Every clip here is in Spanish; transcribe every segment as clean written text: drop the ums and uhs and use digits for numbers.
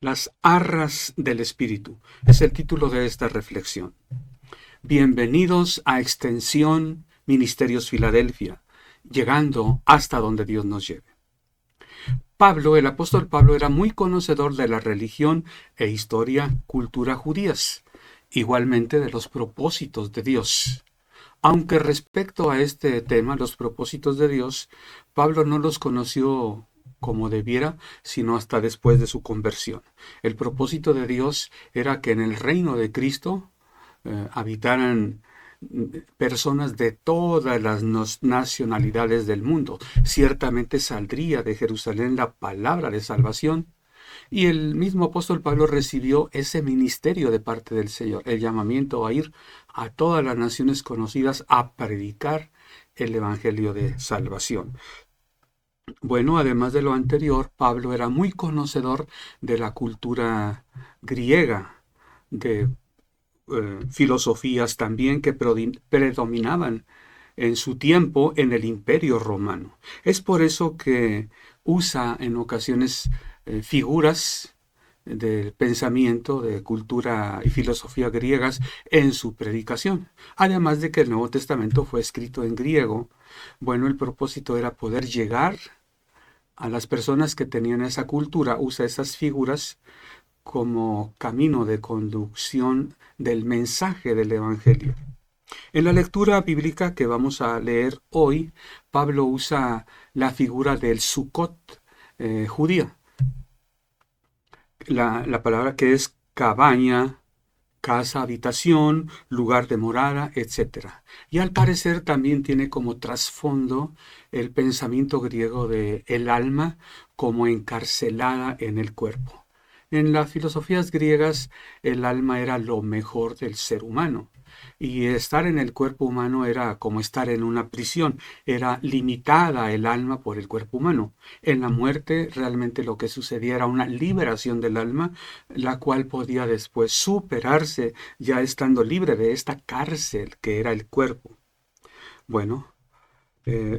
Las arras del Espíritu es el título de esta reflexión. Bienvenidos a Extensión Ministerios Filadelfia, llegando hasta donde Dios nos lleve. Pablo, el apóstol Pablo, era muy conocedor de la religión e cultura judías, igualmente de los propósitos de Dios. Aunque respecto a este tema, los propósitos de Dios, Pablo no los conoció como debiera, sino hasta después de su conversión. El propósito de Dios era que en el reino de Cristo habitaran personas de todas las nacionalidades del mundo. Ciertamente saldría de Jerusalén la palabra de salvación, y el mismo apóstol Pablo recibió ese ministerio de parte del Señor, el llamamiento a ir a todas las naciones conocidas a predicar el evangelio de salvación. Bueno, además de lo anterior, Pablo era muy conocedor de la cultura griega, de filosofías también que predominaban en su tiempo en el Imperio Romano. Es por eso que usa en ocasiones figuras del pensamiento, de cultura y filosofía griegas en su predicación. Además de que el Nuevo Testamento fue escrito en griego, bueno, el propósito era poder llegar a las personas que tenían esa cultura. Usa esas figuras como camino de conducción del mensaje del Evangelio. En la lectura bíblica que vamos a leer hoy, Pablo usa la figura del Sukkot judía. La palabra que es cabaña, casa, habitación, lugar de morada, etc. Y al parecer también tiene como trasfondo el pensamiento griego de el alma como encarcelada en el cuerpo. En las filosofías griegas, el alma era lo mejor del ser humano, y estar en el cuerpo humano era como estar en una prisión, era limitada el alma por el cuerpo humano. En la muerte realmente lo que sucedía era una liberación del alma, la cual podía después superarse ya estando libre de esta cárcel que era el cuerpo. Bueno,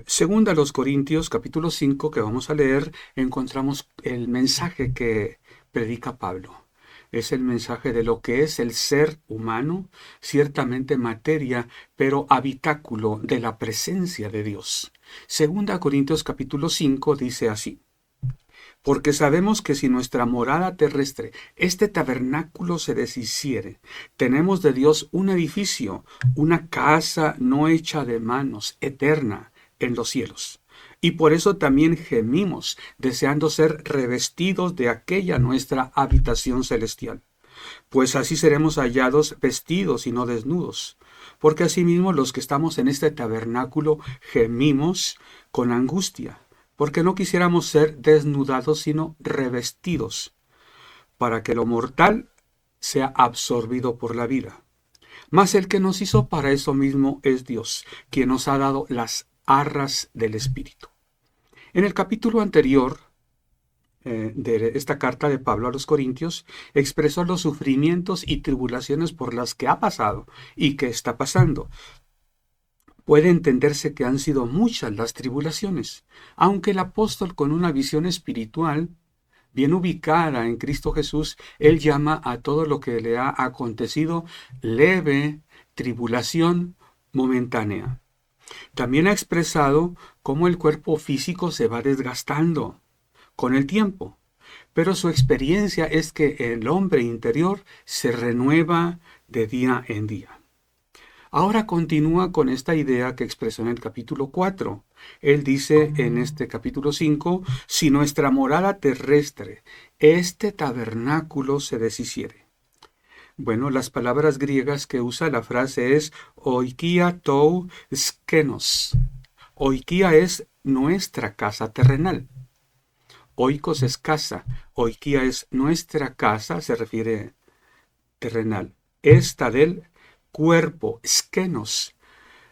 según a los Corintios, capítulo 5, que vamos a leer, encontramos el mensaje que predica Pablo. Es el mensaje de lo que es el ser humano, ciertamente materia, pero habitáculo de la presencia de Dios. Segunda Corintios capítulo 5 dice así: porque sabemos que si nuestra morada terrestre, este tabernáculo, se deshiciere, tenemos de Dios un edificio, una casa no hecha de manos, eterna, en los cielos. Y por eso también gemimos, deseando ser revestidos de aquella nuestra habitación celestial. Pues así seremos hallados vestidos y no desnudos. Porque asimismo los que estamos en este tabernáculo gemimos con angustia, porque no quisiéramos ser desnudados, sino revestidos, para que lo mortal sea absorbido por la vida. Mas el que nos hizo para eso mismo es Dios, quien nos ha dado las arras del Espíritu. En el capítulo anterior de esta carta de Pablo a los Corintios, expresó los sufrimientos y tribulaciones por las que ha pasado y que está pasando. Puede entenderse que han sido muchas las tribulaciones, aunque el apóstol, con una visión espiritual bien ubicada en Cristo Jesús, él llama a todo lo que le ha acontecido leve tribulación momentánea. También ha expresado cómo el cuerpo físico se va desgastando con el tiempo, pero su experiencia es que el hombre interior se renueva de día en día. Ahora continúa con esta idea que expresó en el capítulo 4. Él dice en este capítulo 5, si nuestra morada terrestre, este tabernáculo, se deshiciere. Bueno, las palabras griegas que usa la frase es oikia tou skenos. Oikia es nuestra casa terrenal. Oikos es casa, oikia es nuestra casa, se refiere terrenal. Esta del cuerpo, skenos.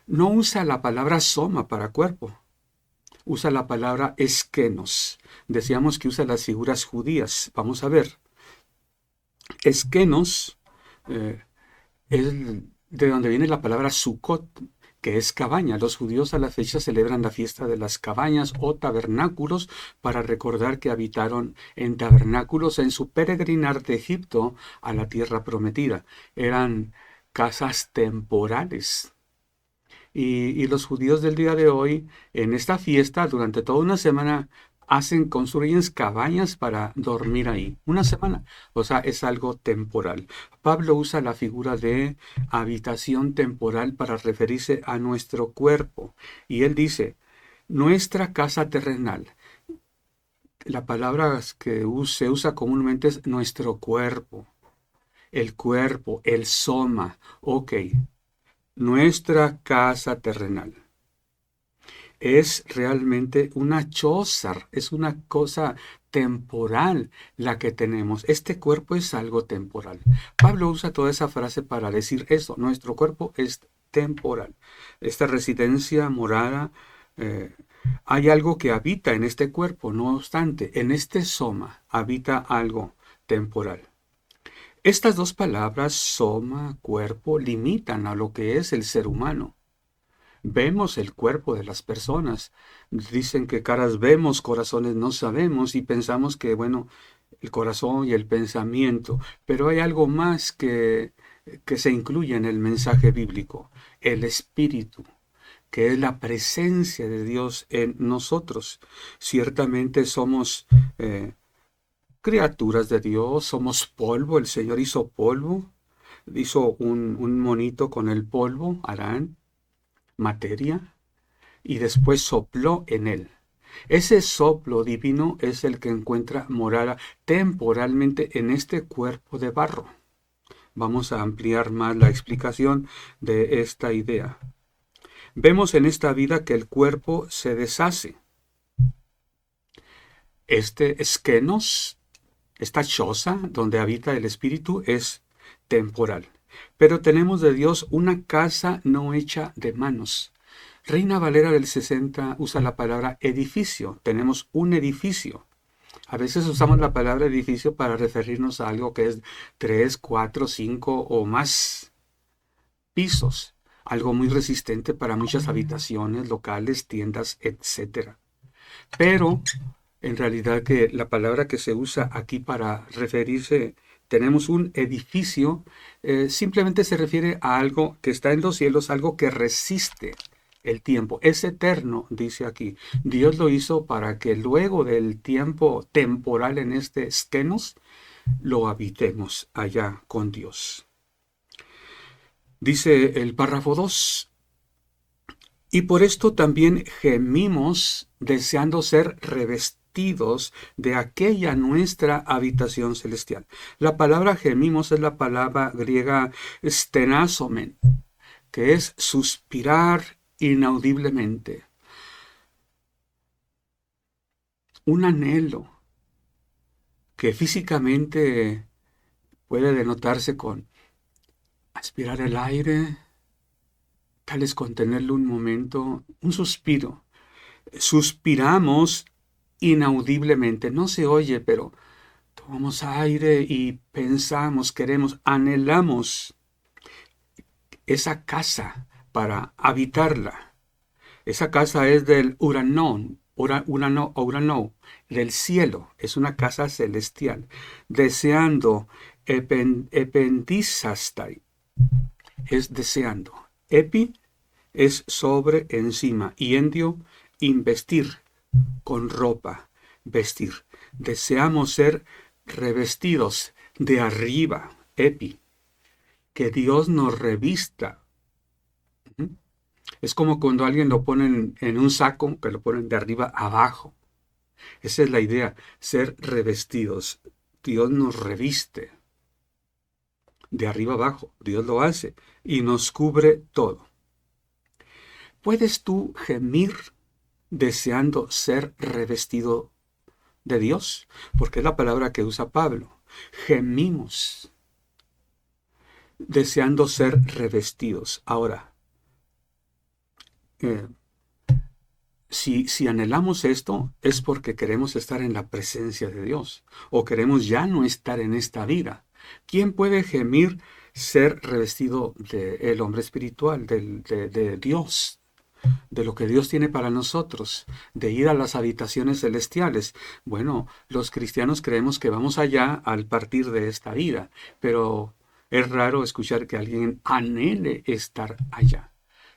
No usa la palabra soma para cuerpo, usa la palabra eskenos. Decíamos que usa las figuras judías. Vamos a ver. Eskenos es de donde viene la palabra Sukkot, que es cabaña. Los judíos a la fecha celebran la fiesta de las cabañas o tabernáculos para recordar que habitaron en tabernáculos en su peregrinar de Egipto a la tierra prometida. Eran casas temporales. Y los judíos del día de hoy, en esta fiesta, durante toda una semana, construyen cabañas para dormir ahí. Una semana. O sea, es algo temporal. Pablo usa la figura de habitación temporal para referirse a nuestro cuerpo. Y él dice, nuestra casa terrenal. La palabra que se usa comúnmente es nuestro cuerpo. El cuerpo, el soma. Ok. Nuestra casa terrenal es realmente una choza, es una cosa temporal la que tenemos. Este cuerpo es algo temporal. Pablo usa toda esa frase para decir eso. Nuestro cuerpo es temporal. Esta residencia morada, hay algo que habita en este cuerpo. No obstante, en este soma habita algo temporal. Estas dos palabras, soma, cuerpo, limitan a lo que es el ser humano. Vemos el cuerpo de las personas. Dicen que caras vemos, corazones no sabemos y pensamos que, bueno, el corazón y el pensamiento. Pero hay algo más que se incluye en el mensaje bíblico, el espíritu, que es la presencia de Dios en nosotros. Ciertamente somos criaturas de Dios, somos polvo, el Señor hizo polvo, hizo un monito con el polvo, Arán, materia, y después sopló en él. Ese soplo divino es el que encuentra morada temporalmente en este cuerpo de barro. Vamos a ampliar más la explicación de esta idea. Vemos en esta vida que el cuerpo se deshace. Este esquenos, esta choza donde habita el espíritu es temporal. Pero tenemos de Dios una casa no hecha de manos. Reina Valera del 60 usa la palabra edificio. Tenemos un edificio. A veces usamos la palabra edificio para referirnos a algo que es 3, 4, 5 o más pisos. Algo muy resistente para muchas habitaciones, locales, tiendas, etc. Pero en realidad que la palabra que se usa aquí para referirse, tenemos un edificio, simplemente se refiere a algo que está en los cielos, algo que resiste el tiempo. Es eterno, dice aquí. Dios lo hizo para que luego del tiempo temporal en este esquenos, lo habitemos allá con Dios. Dice el párrafo 2. Y por esto también gemimos deseando ser revestidos de aquella nuestra habitación celestial. La palabra gemimos es la palabra griega stenazomen, que es suspirar inaudiblemente. Un anhelo que físicamente puede denotarse con aspirar el aire, tal es contenerlo un momento, un suspiro. Suspiramos inaudiblemente, no se oye, pero tomamos aire y pensamos, queremos, anhelamos esa casa para habitarla. Esa casa es del Uranón, del cielo, es una casa celestial, deseando, ependizastai, es deseando. Epi es sobre, encima, y endio, investir, con ropa, vestir. Deseamos ser revestidos de arriba, epi, que Dios nos revista. Es como cuando alguien lo ponen en un saco, que lo ponen de arriba abajo. Esa es la idea, ser revestidos. Dios nos reviste de arriba abajo. Dios lo hace y nos cubre todo. ¿Puedes tú gemir deseando ser revestido de Dios? Porque es la palabra que usa Pablo. Gemimos deseando ser revestidos. Ahora, si anhelamos esto, es porque queremos estar en la presencia de Dios o queremos ya no estar en esta vida. ¿Quién puede gemir ser revestido del hombre espiritual, de Dios, de lo que Dios tiene para nosotros, de ir a las habitaciones celestiales. Bueno, los cristianos creemos que vamos allá al partir de esta vida, pero es raro escuchar que alguien anhele estar allá.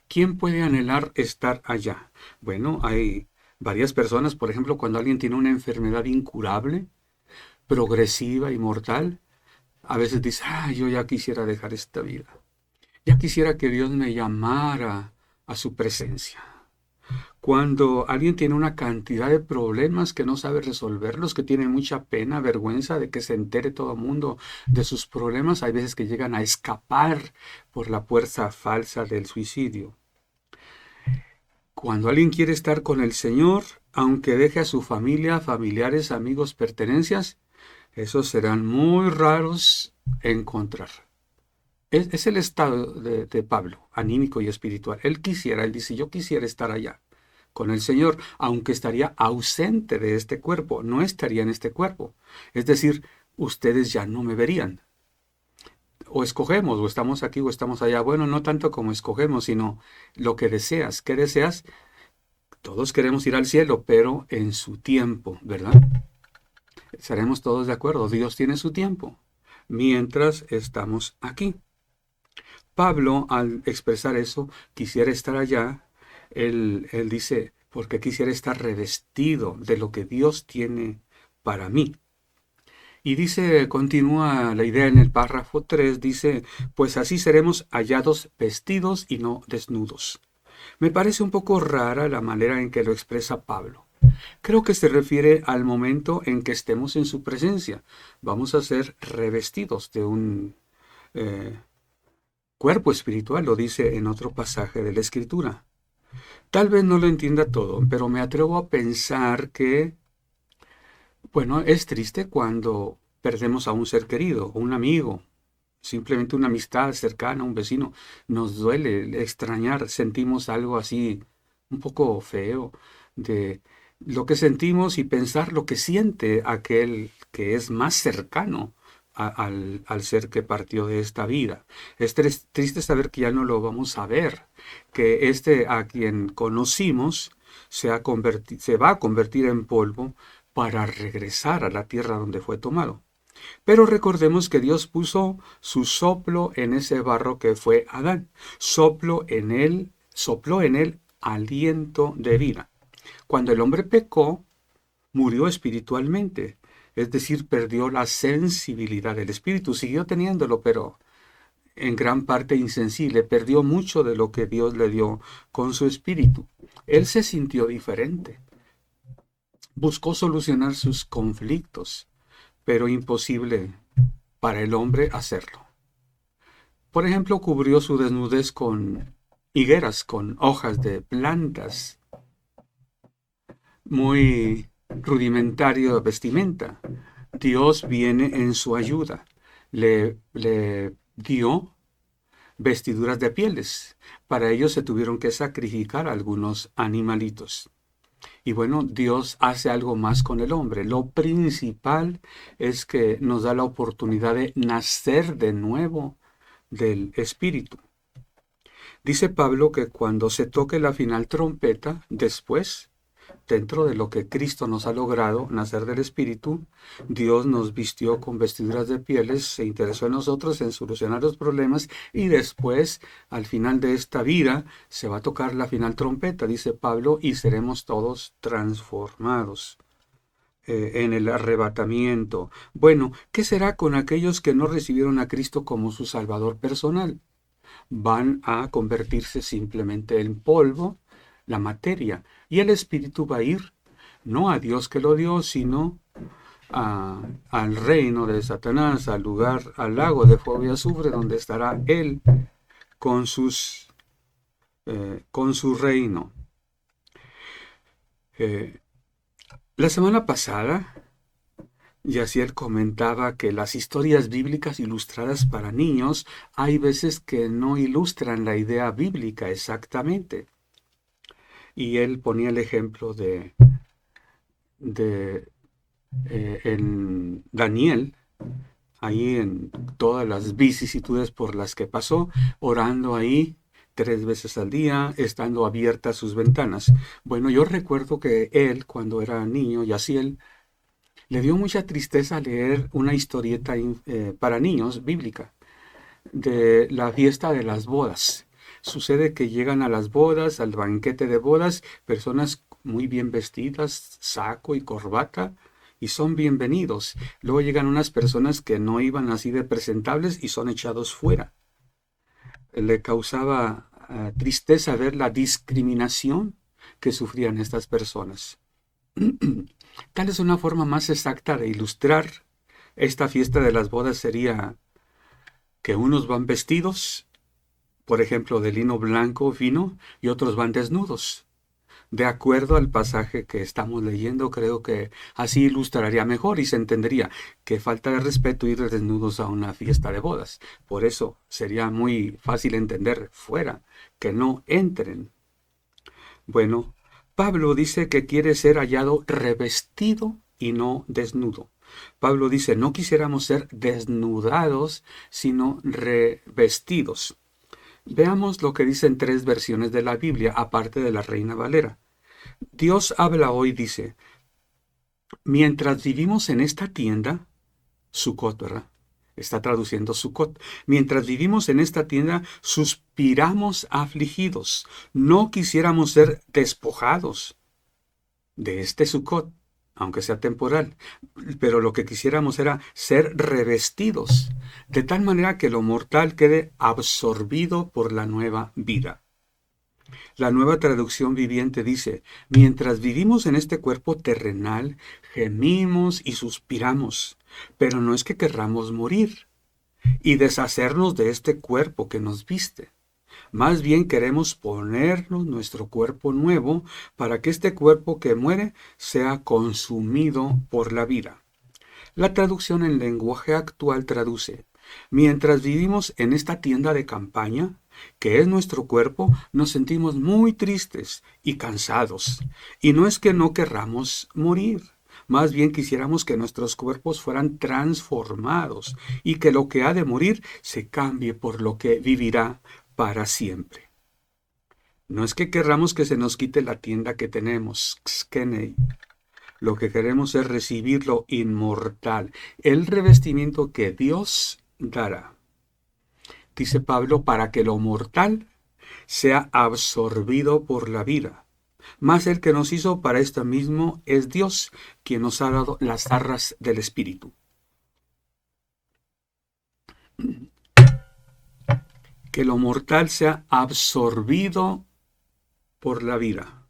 ¿Quién puede anhelar estar allá? Bueno, hay varias personas, por ejemplo, cuando alguien tiene una enfermedad incurable, progresiva y mortal, a veces dice, yo ya quisiera dejar esta vida. Ya quisiera que Dios me llamara a su presencia. Cuando alguien tiene una cantidad de problemas que no sabe resolverlos, que tiene mucha pena, vergüenza de que se entere todo el mundo de sus problemas, hay veces que llegan a escapar por la puerta falsa del suicidio. Cuando alguien quiere estar con el Señor, aunque deje a su familia, familiares, amigos, pertenencias, esos serán muy raros encontrar. Es el estado de Pablo, anímico y espiritual. Él dice, yo quisiera estar allá con el Señor, aunque estaría ausente de este cuerpo, no estaría en este cuerpo. Es decir, ustedes ya no me verían. O escogemos, o estamos aquí o estamos allá. Bueno, no tanto como escogemos, sino lo que deseas. ¿Qué deseas? Todos queremos ir al cielo, pero en su tiempo, ¿verdad? Estaremos todos de acuerdo. Dios tiene su tiempo, mientras estamos aquí. Pablo, al expresar eso, quisiera estar allá. Él dice, porque quisiera estar revestido de lo que Dios tiene para mí. Y dice, continúa la idea en el párrafo 3, dice, pues así seremos hallados vestidos y no desnudos. Me parece un poco rara la manera en que lo expresa Pablo. Creo que se refiere al momento en que estemos en su presencia. Vamos a ser revestidos de un cuerpo espiritual, lo dice en otro pasaje de la Escritura. Tal vez no lo entienda todo, pero me atrevo a pensar que, bueno, es triste cuando perdemos a un ser querido, un amigo, simplemente una amistad cercana, un vecino. Nos duele extrañar, sentimos algo así un poco feo de lo que sentimos y pensar lo que siente aquel que es más cercano al ser que partió de esta vida. Es triste saber que ya no lo vamos a ver, que este a quien conocimos se va a convertir en polvo para regresar a la tierra donde fue tomado. Pero recordemos que Dios puso su soplo en ese barro que fue Adán. Sopló en él aliento de vida. Cuando el hombre pecó, murió espiritualmente, es decir, perdió la sensibilidad del espíritu, siguió teniéndolo, pero en gran parte insensible, perdió mucho de lo que Dios le dio con su espíritu. Él se sintió diferente, buscó solucionar sus conflictos, pero imposible para el hombre hacerlo. Por ejemplo, cubrió su desnudez con higueras, con hojas de plantas, muy rudimentario vestimenta. Dios viene en su ayuda. Le dio vestiduras de pieles. Para ello se tuvieron que sacrificar algunos animalitos. Y bueno, Dios hace algo más con el hombre. Lo principal es que nos da la oportunidad de nacer de nuevo del Espíritu. Dice Pablo que cuando se toque la final trompeta, después, dentro de lo que Cristo nos ha logrado, nacer del Espíritu, Dios nos vistió con vestiduras de pieles, se interesó en nosotros en solucionar los problemas y después, al final de esta vida, se va a tocar la final trompeta, dice Pablo, y seremos todos transformados en el arrebatamiento. Bueno, ¿qué será con aquellos que no recibieron a Cristo como su Salvador personal? Van a convertirse simplemente en polvo, la materia, y el espíritu va a ir no a Dios que lo dio, sino al reino de Satanás, al lugar, al lago de fuego y azufre, donde estará él con con su reino. La semana pasada, Yaciel comentaba que las historias bíblicas ilustradas para niños hay veces que no ilustran la idea bíblica exactamente. Y él ponía el ejemplo de en Daniel, ahí en todas las vicisitudes por las que pasó, orando ahí 3 veces al día, estando abiertas sus ventanas. Bueno, yo recuerdo que él, cuando era niño, Yaciel, le dio mucha tristeza leer una historieta para niños bíblica de la fiesta de las bodas. Sucede que llegan a las bodas, al banquete de bodas, personas muy bien vestidas, saco y corbata, y son bienvenidos. Luego llegan unas personas que no iban así de presentables y son echados fuera. Le causaba tristeza ver la discriminación que sufrían estas personas. Tal es una forma más exacta de ilustrar esta fiesta de las bodas sería que unos van vestidos, por ejemplo, de lino blanco fino, y otros van desnudos. De acuerdo al pasaje que estamos leyendo, creo que así ilustraría mejor y se entendería que falta de respeto ir desnudos a una fiesta de bodas. Por eso sería muy fácil entender fuera, que no entren. Bueno, Pablo dice que quiere ser hallado revestido y no desnudo. Pablo dice, no quisiéramos ser desnudados, sino revestidos. Veamos lo que dicen 3 versiones de la Biblia, aparte de la Reina Valera. Dios habla hoy, dice, mientras vivimos en esta tienda, Sucot, ¿verdad? Está traduciendo Sucot. Mientras vivimos en esta tienda, suspiramos afligidos. No quisiéramos ser despojados de este Sucot, aunque sea temporal, pero lo que quisiéramos era ser revestidos, de tal manera que lo mortal quede absorbido por la nueva vida. La Nueva Traducción Viviente dice, mientras vivimos en este cuerpo terrenal, gemimos y suspiramos, pero no es que querramos morir y deshacernos de este cuerpo que nos viste. Más bien queremos ponernos nuestro cuerpo nuevo para que este cuerpo que muere sea consumido por la vida. La traducción en lenguaje actual traduce, mientras vivimos en esta tienda de campaña, que es nuestro cuerpo, nos sentimos muy tristes y cansados. Y no es que no querramos morir, más bien quisiéramos que nuestros cuerpos fueran transformados y que lo que ha de morir se cambie por lo que vivirá para siempre. No es que querramos que se nos quite la tienda que tenemos, xkenei. Lo que queremos es recibir lo inmortal, el revestimiento que Dios dará. Dice Pablo, para que lo mortal sea absorbido por la vida. Mas el que nos hizo para esto mismo es Dios, quien nos ha dado las arras del Espíritu. Que lo mortal sea absorbido por la vida.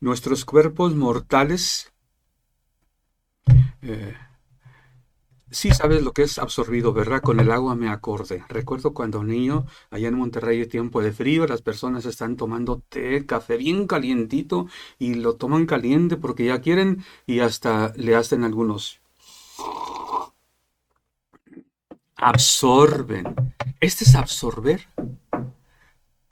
Nuestros cuerpos mortales, sí sabes lo que es absorbido, ¿verdad? Con el agua me acordé. Recuerdo cuando niño, allá en Monterrey, tiempo de frío, las personas están tomando té, café bien calientito y lo toman caliente porque ya quieren y hasta le hacen algunos. Absorben. Este es absorber.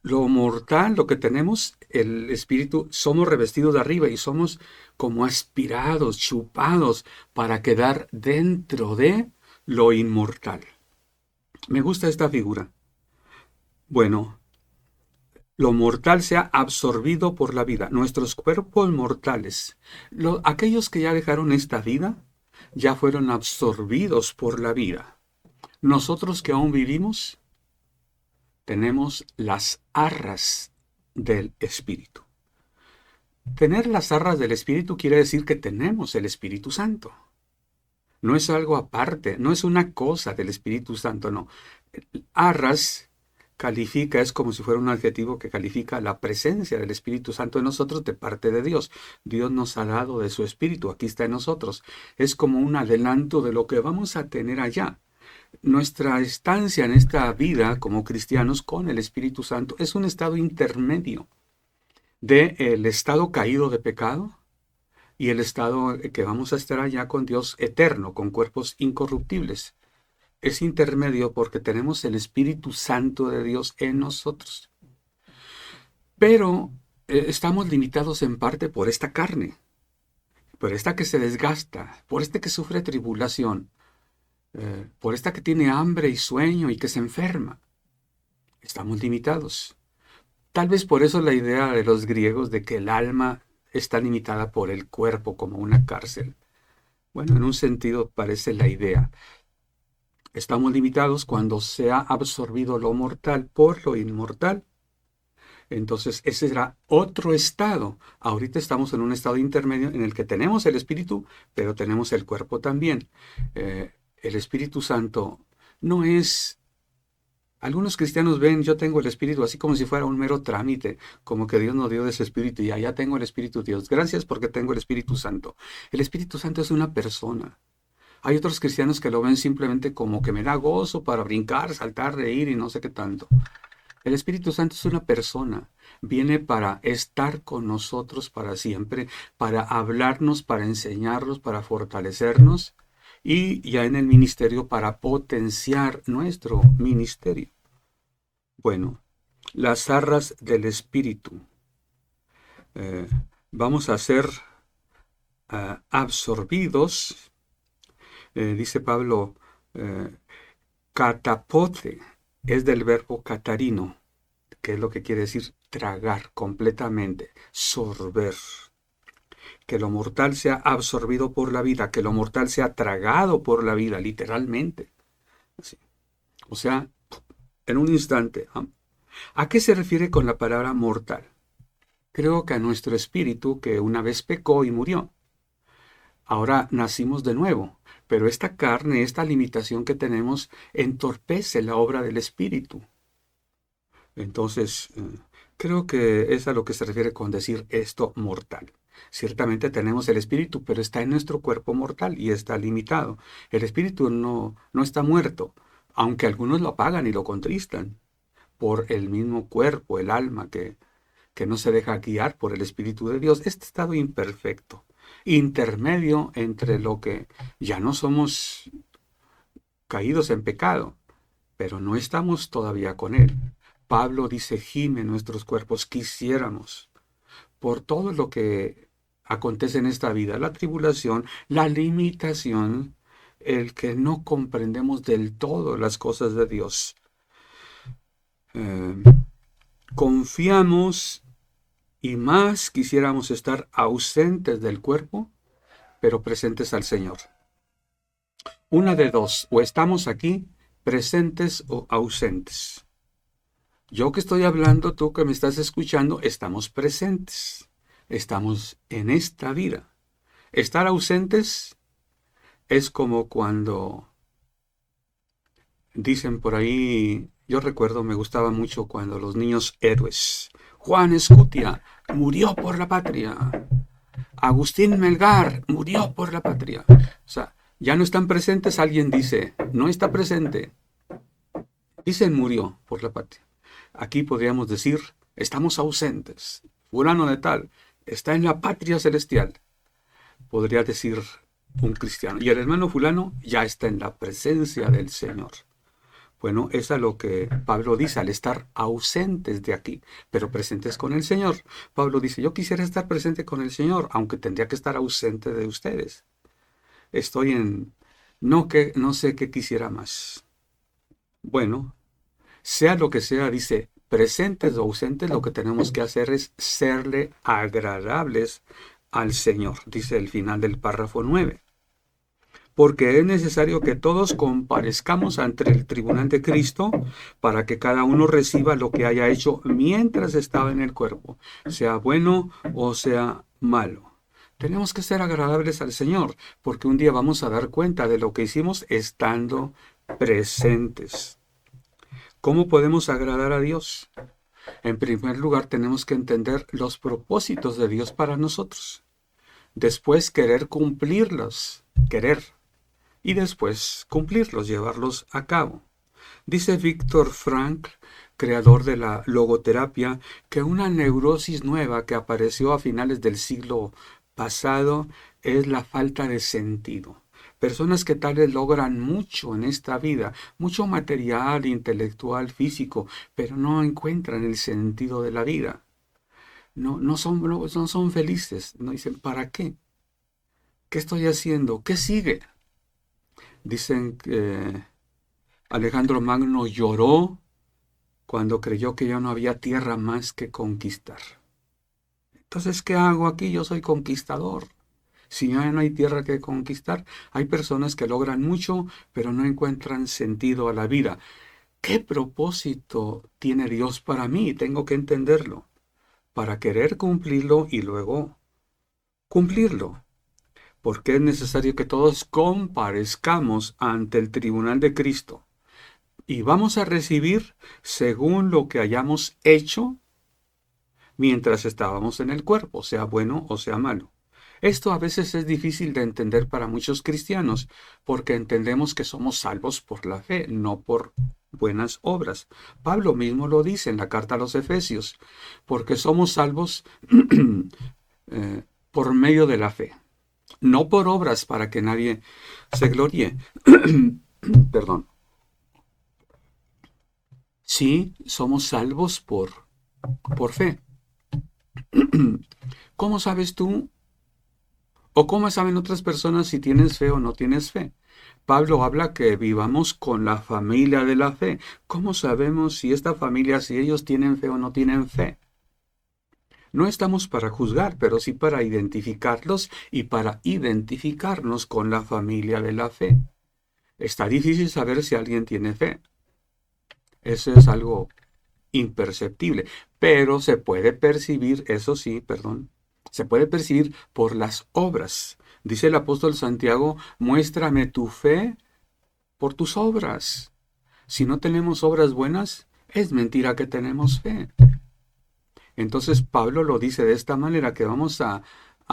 Lo mortal, lo que tenemos, el espíritu, somos revestidos de arriba y somos como aspirados, chupados para quedar dentro de lo inmortal. Me gusta esta figura. Bueno, lo mortal sea absorbido por la vida. Nuestros cuerpos mortales, aquellos que ya dejaron esta vida, ya fueron absorbidos por la vida. Nosotros que aún vivimos, tenemos las arras del Espíritu. Tener las arras del Espíritu quiere decir que tenemos el Espíritu Santo. No es algo aparte, no es una cosa del Espíritu Santo, no. Arras califica, es como si fuera un adjetivo que califica la presencia del Espíritu Santo en nosotros de parte de Dios. Dios nos ha dado de su Espíritu, aquí está en nosotros. Es como un adelanto de lo que vamos a tener allá. Nuestra estancia en esta vida como cristianos con el Espíritu Santo es un estado intermedio del estado caído de pecado y el estado que vamos a estar allá con Dios eterno, con cuerpos incorruptibles. Es intermedio porque tenemos el Espíritu Santo de Dios en nosotros. Pero estamos limitados en parte por esta carne, por esta que se desgasta, por este que sufre tribulación. por esta que tiene hambre y sueño y que se enferma. Estamos limitados. Tal vez por eso la idea de los griegos de que el alma está limitada por el cuerpo como una cárcel. Bueno, en un sentido parece la idea. Estamos limitados cuando se ha absorbido lo mortal por lo inmortal. Entonces, ese será otro estado. Ahorita estamos en un estado intermedio en el que tenemos el espíritu, pero tenemos el cuerpo también. El Espíritu Santo no es... Algunos cristianos ven, yo tengo el Espíritu así como si fuera un mero trámite, como que Dios nos dio de ese Espíritu y ya tengo el Espíritu de Dios. Gracias porque tengo el Espíritu Santo. El Espíritu Santo es una persona. Hay otros cristianos que lo ven simplemente como que me da gozo para brincar, saltar, reír y no sé qué tanto. El Espíritu Santo es una persona. Viene para estar con nosotros para siempre, para hablarnos, para enseñarnos, para fortalecernos y ya en el ministerio para potenciar nuestro ministerio. Bueno, las arras del Espíritu. Vamos a ser absorbidos, dice Pablo, catapote, es del verbo catarino, que es lo que quiere decir tragar completamente, sorber. Que lo mortal sea absorbido por la vida, que lo mortal sea tragado por la vida, literalmente. Así. O sea, en un instante. ¿A qué se refiere con la palabra mortal? Creo que a nuestro espíritu que una vez pecó y murió. Ahora nacimos de nuevo, pero esta carne, esta limitación que tenemos, entorpece la obra del espíritu. Entonces, creo que es a lo que se refiere con decir esto mortal. Ciertamente tenemos el espíritu, pero está en nuestro cuerpo mortal y está limitado. El espíritu no está muerto, aunque algunos lo apagan y lo contristan por el mismo cuerpo, el alma que no se deja guiar por el Espíritu de Dios. Este estado imperfecto, intermedio entre lo que ya no somos caídos en pecado, pero no estamos todavía con Él. Pablo dice, gime nuestros cuerpos, quisiéramos, por todo lo que acontece en esta vida, la tribulación, la limitación, el que no comprendemos del todo las cosas de Dios. Confiamos y más quisiéramos estar ausentes del cuerpo, pero presentes al Señor. Una de dos, o estamos aquí presentes o ausentes. Yo que estoy hablando, tú que me estás escuchando, estamos presentes. Estamos en esta vida. Estar ausentes es como cuando dicen por ahí, yo recuerdo, me gustaba mucho cuando los niños héroes, Juan Escutia murió por la patria, Agustín Melgar murió por la patria. O sea, ya no están presentes, alguien dice, no está presente. Dicen murió por la patria. Aquí podríamos decir, estamos ausentes. Fulano de tal está en la patria celestial. Podría decir un cristiano. Y el hermano fulano ya está en la presencia del Señor. Bueno, es a lo que Pablo dice, al estar ausentes de aquí, pero presentes con el Señor. Pablo dice, yo quisiera estar presente con el Señor, aunque tendría que estar ausente de ustedes. Estoy en... no sé qué quisiera más. Bueno, sea lo que sea, dice, presentes o ausentes, lo que tenemos que hacer es serle agradables al Señor, dice el final del párrafo 9. Porque es necesario que todos comparezcamos ante el tribunal de Cristo para que cada uno reciba lo que haya hecho mientras estaba en el cuerpo, sea bueno o sea malo. Tenemos que ser agradables al Señor, porque un día vamos a dar cuenta de lo que hicimos estando presentes. ¿Cómo podemos agradar a Dios? En primer lugar, tenemos que entender los propósitos de Dios para nosotros. Después, querer cumplirlos, y después cumplirlos, llevarlos a cabo. Dice Viktor Frankl, creador de la logoterapia, que una neurosis nueva que apareció a finales del siglo pasado es la falta de sentido. Personas que tal vez logran mucho en esta vida, mucho material, intelectual, físico, pero no encuentran el sentido de la vida. No son felices. No dicen, ¿para qué? ¿Qué estoy haciendo? ¿Qué sigue? Dicen que Alejandro Magno lloró cuando creyó que ya no había tierra más que conquistar. Entonces, ¿qué hago aquí? Yo soy conquistador. Si ya no hay tierra que conquistar, hay personas que logran mucho, pero no encuentran sentido a la vida. ¿Qué propósito tiene Dios para mí? Tengo que entenderlo, para querer cumplirlo y luego cumplirlo. Porque es necesario que todos comparezcamos ante el tribunal de Cristo y vamos a recibir según lo que hayamos hecho mientras estábamos en el cuerpo, sea bueno o sea malo. Esto a veces es difícil de entender para muchos cristianos, porque entendemos que somos salvos por la fe, no por buenas obras. Pablo mismo lo dice en la carta a los Efesios, porque somos salvos por medio de la fe, no por obras para que nadie se gloríe. Perdón. Sí, somos salvos por fe. ¿Cómo sabes tú o cómo saben otras personas si tienes fe o no tienes fe? Pablo habla que vivamos con la familia de la fe. ¿Cómo sabemos si esta familia, si ellos tienen fe o no tienen fe? No estamos para juzgar, pero sí para identificarlos y para identificarnos con la familia de la fe. Está difícil saber si alguien tiene fe. Eso es algo imperceptible, pero se puede percibir, eso sí, perdón, se puede percibir por las obras. Dice el apóstol Santiago, muéstrame tu fe por tus obras. Si no tenemos obras buenas, es mentira que tenemos fe. Entonces Pablo lo dice de esta manera, que vamos a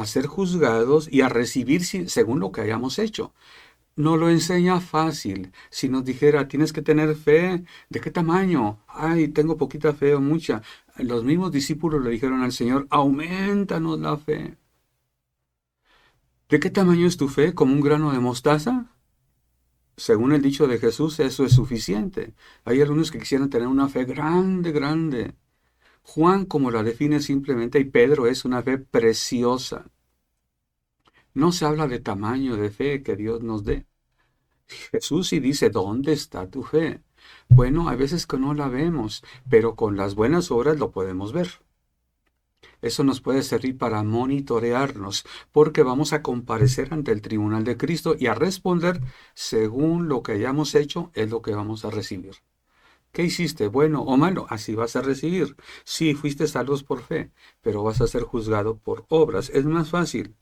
ser juzgados y a recibir según lo que hayamos hecho. No lo enseña fácil. Si nos dijera, tienes que tener fe, ¿de qué tamaño? Ay, tengo poquita fe o mucha. Los mismos discípulos le dijeron al Señor, aumentanos la fe. ¿De qué tamaño es tu fe? ¿Como un grano de mostaza? Según el dicho de Jesús, eso es suficiente. Hay algunos que quisieran tener una fe grande, grande. Juan, como la define simplemente, y Pedro, es una fe preciosa. No se habla de tamaño de fe que Dios nos dé. Jesús sí dice, ¿dónde está tu fe? Bueno, hay veces que no la vemos, pero con las buenas obras lo podemos ver. Eso nos puede servir para monitorearnos, porque vamos a comparecer ante el tribunal de Cristo y a responder según lo que hayamos hecho es lo que vamos a recibir. ¿Qué hiciste? ¿Bueno o malo? Así vas a recibir. Sí, fuiste salvos por fe, pero vas a ser juzgado por obras. Es más fácil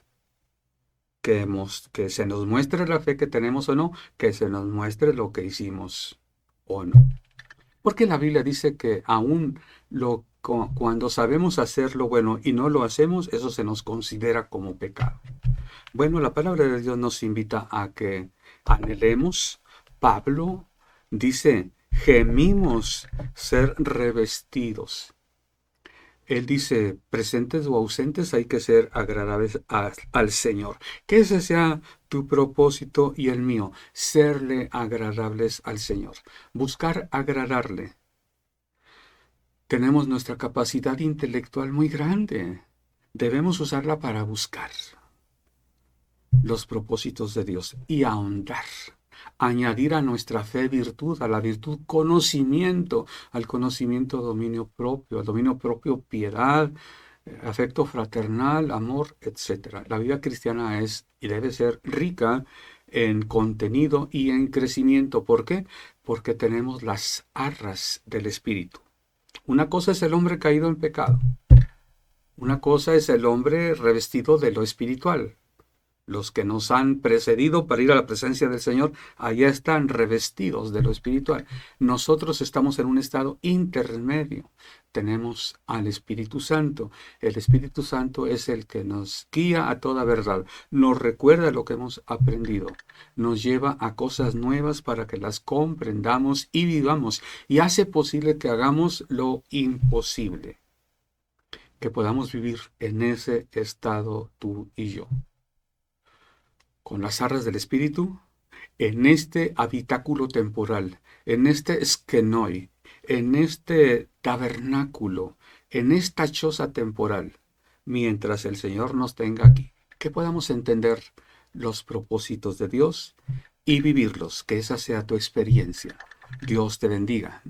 que se nos muestre la fe que tenemos o no, que se nos muestre lo que hicimos o no. Porque la Biblia dice que aún cuando sabemos hacer lo bueno y no lo hacemos, eso se nos considera como pecado. Bueno, la palabra de Dios nos invita a que anhelemos. Pablo dice, gemimos ser revestidos. Él dice, presentes o ausentes hay que ser agradables al Señor. Que ese sea tu propósito y el mío, serle agradables al Señor. Buscar agradarle. Tenemos nuestra capacidad intelectual muy grande. Debemos usarla para buscar los propósitos de Dios y ahondar. Añadir a nuestra fe virtud, a la virtud conocimiento, al conocimiento dominio propio, al dominio propio piedad, afecto fraternal, amor, etc. La vida cristiana es y debe ser rica en contenido y en crecimiento. ¿Por qué? Porque tenemos las arras del Espíritu. Una cosa es el hombre caído en pecado. Una cosa es el hombre revestido de lo espiritual. Los que nos han precedido para ir a la presencia del Señor, allá están revestidos de lo espiritual. Nosotros estamos en un estado intermedio. Tenemos al Espíritu Santo. El Espíritu Santo es el que nos guía a toda verdad. Nos recuerda lo que hemos aprendido. Nos lleva a cosas nuevas para que las comprendamos y vivamos. Y hace posible que hagamos lo imposible. Que podamos vivir en ese estado tú y yo. Con las arras del Espíritu, en este habitáculo temporal, en este eskenoi, en este tabernáculo, en esta choza temporal, mientras el Señor nos tenga aquí, que podamos entender los propósitos de Dios y vivirlos, que esa sea tu experiencia. Dios te bendiga.